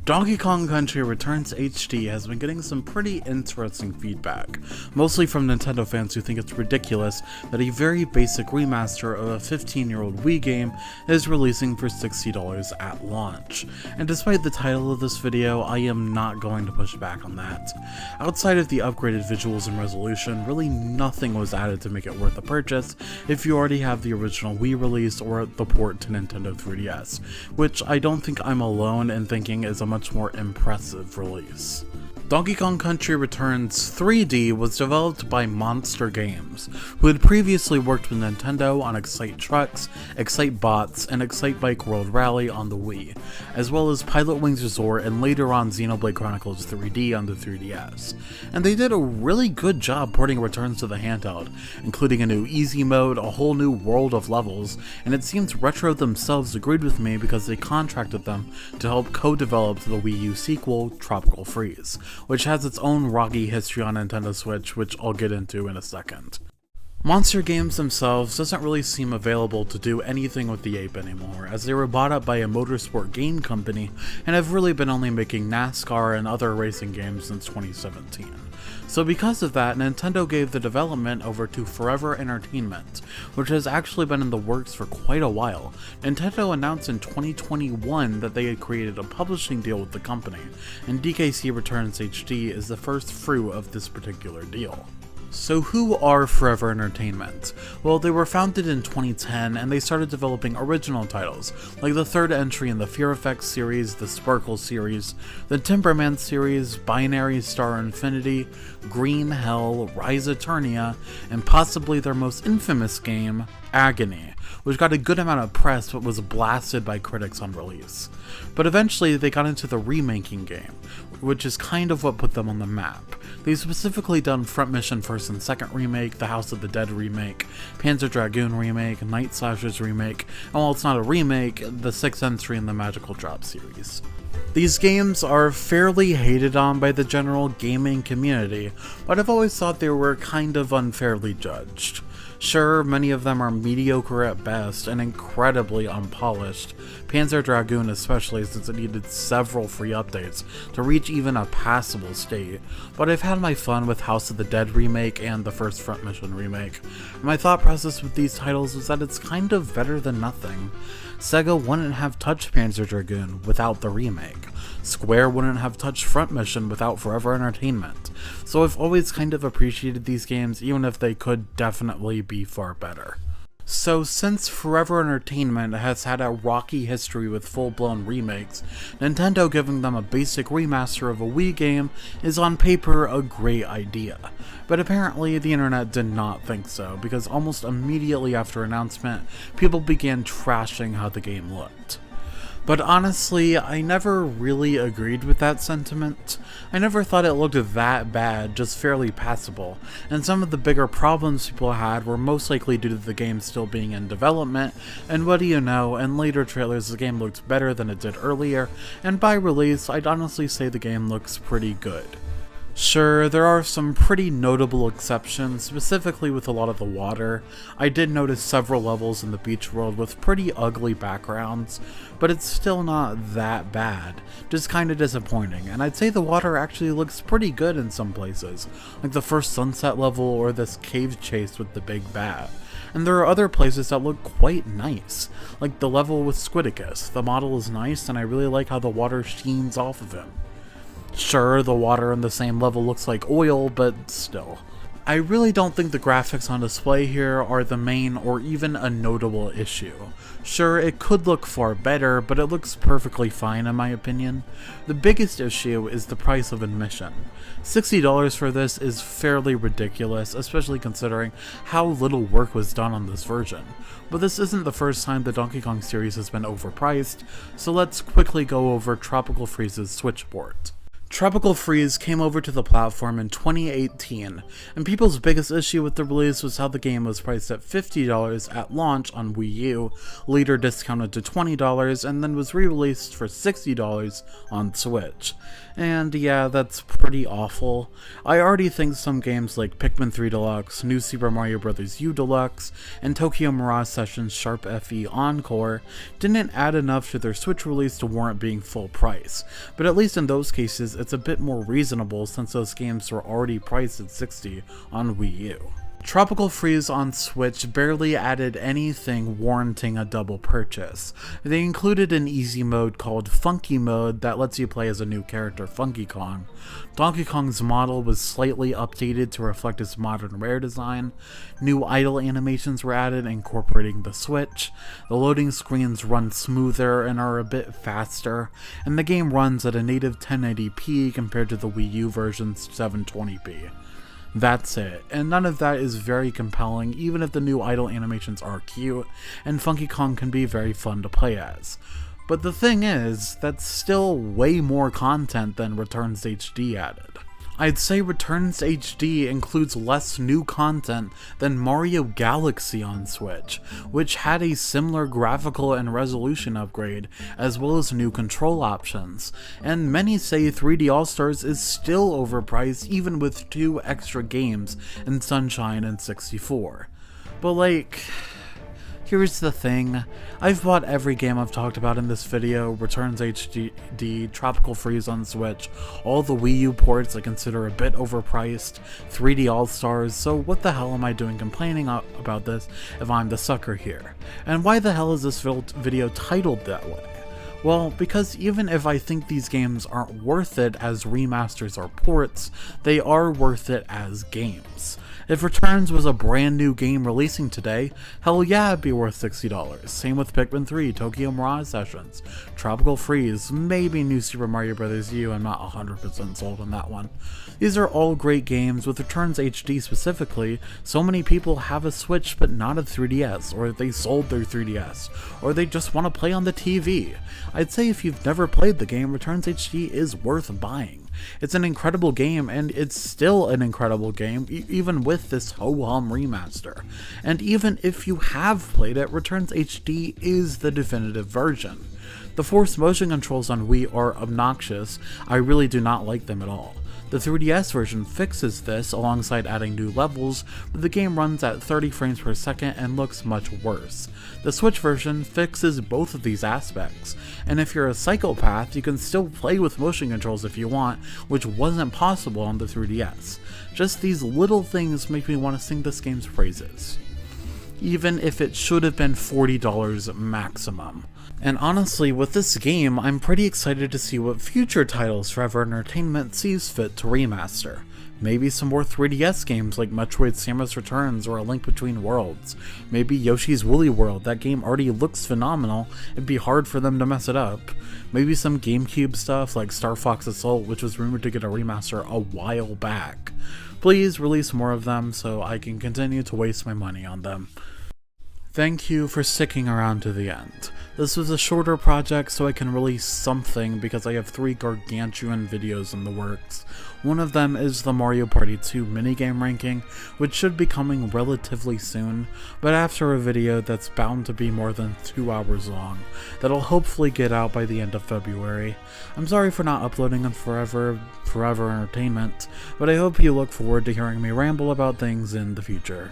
Donkey Kong Country Returns HD has been getting some pretty interesting feedback, mostly from Nintendo fans who think it's ridiculous that a very basic remaster of a 15-year-old Wii game is releasing for $60 at launch. And despite the title of this video, I am not going to push back on that. Outside of the upgraded visuals and resolution, really nothing was added to make it worth the purchase if you already have the original Wii release or the port to Nintendo 3DS, which I don't think I'm alone in thinking is a much more impressive release. Donkey Kong Country Returns 3D was developed by Monster Games, who had previously worked with Nintendo on Excite Trucks, Excite Bots, and Excite Bike World Rally on the Wii, as well as Pilot Wings Resort and later on Xenoblade Chronicles 3D on the 3DS. And they did a really good job porting Returns to the handheld, including a new easy mode, a whole new world of levels, and it seems Retro themselves agreed with me because they contracted them to help co-develop the Wii U sequel, Tropical Freeze, which has its own rocky history on Nintendo Switch, which I'll get into in a second. Monster Games themselves doesn't really seem available to do anything with the ape anymore, as they were bought up by a motorsport game company and have really been only making NASCAR and other racing games since 2017. So because of that, Nintendo gave the development over to Forever Entertainment, which has actually been in the works for quite a while. Nintendo announced in 2021 that they had created a publishing deal with the company, and DKC Returns HD is the first fruit of this particular deal. So who are Forever Entertainment? Well, they were founded in 2010 and they started developing original titles, like the third entry in the Fear Effects series, the Sparkle series, the Timberman series, Binary Star Infinity, Green Hell, Rise Eternia, and possibly their most infamous game, Agony, which got a good amount of press but was blasted by critics on release. But eventually they got into the remaking game, which is kind of what put them on the map. They've specifically done Front Mission First and Second Remake, the House of the Dead Remake, Panzer Dragoon Remake, Night Slashers Remake, and while it's not a remake, the 6th entry in the Magical Drop series. These games are fairly hated on by the general gaming community, but I've always thought they were kind of unfairly judged. Sure, many of them are mediocre at best and incredibly unpolished, Panzer Dragoon especially since it needed several free updates to reach even a passable state, but I've had my fun with House of the Dead Remake and the first Front Mission Remake. My thought process with these titles is that it's kind of better than nothing. Sega wouldn't have touched Panzer Dragoon without the remake. Square wouldn't have touched Front Mission without Forever Entertainment. So I've always kind of appreciated these games even if they could definitely be far better. So since Forever Entertainment has had a rocky history with full-blown remakes, Nintendo giving them a basic remaster of a Wii game is on paper a great idea. But apparently the internet did not think so, because almost immediately after announcement, people began trashing how the game looked. But honestly, I never really agreed with that sentiment. I never thought it looked that bad, just fairly passable, and some of the bigger problems people had were most likely due to the game still being in development, and what do you know, in later trailers the game looked better than it did earlier, and by release I'd honestly say the game looks pretty good. Sure, there are some pretty notable exceptions, specifically with a lot of the water. I did notice several levels in the beach world with pretty ugly backgrounds, but it's still not that bad, just kinda disappointing, and I'd say the water actually looks pretty good in some places, like the first sunset level or this cave chase with the big bat. And there are other places that look quite nice, like the level with Squidicus. The model is nice and I really like how the water sheens off of him. Sure, the water in the same level looks like oil, but still. I really don't think the graphics on display here are the main or even a notable issue. Sure, it could look far better, but it looks perfectly fine in my opinion. The biggest issue is the price of admission. $60 for this is fairly ridiculous, especially considering how little work was done on this version. But this isn't the first time the Donkey Kong series has been overpriced, so let's quickly go over Tropical Freeze's Switch port. Tropical Freeze came over to the platform in 2018, and people's biggest issue with the release was how the game was priced at $50 at launch on Wii U, later discounted to $20, and then was re-released for $60 on Switch. And yeah, that's pretty awful. I already think some games like Pikmin 3 Deluxe, New Super Mario Bros. U Deluxe, and Tokyo Mirage Sessions Sharp FE Encore didn't add enough to their Switch release to warrant being full price, but at least in those cases it's a bit more reasonable since those games were already priced at $60 on Wii U. Tropical Freeze on Switch barely added anything warranting a double purchase. They included an easy mode called Funky Mode that lets you play as a new character, Funky Kong. Donkey Kong's model was slightly updated to reflect his modern rare design. New idle animations were added incorporating the Switch. The loading screens run smoother and are a bit faster, and the game runs at a native 1080p compared to the Wii U version's 720p. That's it, and none of that is very compelling even if the new idle animations are cute, and Funky Kong can be very fun to play as. But the thing is, that's still way more content than Returns HD added. I'd say Returns HD includes less new content than Mario Galaxy on Switch, which had a similar graphical and resolution upgrade, as well as new control options, and many say 3D All-Stars is still overpriced even with 2 extra games in Sunshine and 64. But like, here's the thing, I've bought every game I've talked about in this video: Returns HD, Tropical Freeze on Switch, all the Wii U ports I consider a bit overpriced, 3D All-Stars, so what the hell am I doing complaining about this if I'm the sucker here? And why the hell is this video titled that way? Well, because even if I think these games aren't worth it as remasters or ports, they are worth it as games. If Returns was a brand new game releasing today, hell yeah, it'd be worth $60. Same with Pikmin 3, Tokyo Mirage Sessions, Tropical Freeze, maybe New Super Mario Bros. U, I'm not 100% sold on that one. These are all great games. With Returns HD specifically, so many people have a Switch but not a 3DS, or they sold their 3DS, or they just want to play on the TV. I'd say if you've never played the game, Returns HD is worth buying. It's an incredible game, and it's still an incredible game, even with this ho-hum remaster. And even if you have played it, Returns HD is the definitive version. The forced motion controls on Wii are obnoxious. I really do not like them at all. The 3DS version fixes this alongside adding new levels, but the game runs at 30 frames per second and looks much worse. The Switch version fixes both of these aspects, and if you're a psychopath, you can still play with motion controls if you want, which wasn't possible on the 3DS. Just these little things make me want to sing this game's praises, even if it should have been $40 maximum. And honestly, with this game, I'm pretty excited to see what future titles Forever Entertainment sees fit to remaster. Maybe some more 3DS games like Metroid Samus Returns or A Link Between Worlds. Maybe Yoshi's Woolly World, that game already looks phenomenal, it'd be hard for them to mess it up. Maybe some GameCube stuff like Star Fox Assault, which was rumored to get a remaster a while back. Please release more of them so I can continue to waste my money on them. Thank you for sticking around to the end. This was a shorter project so I can release something because I have 3 gargantuan videos in the works. One of them is the Mario Party 2 minigame ranking, which should be coming relatively soon, but after a video that's bound to be more than 2 hours long, that'll hopefully get out by the end of February. I'm sorry for not uploading on Forever Entertainment, but I hope you look forward to hearing me ramble about things in the future.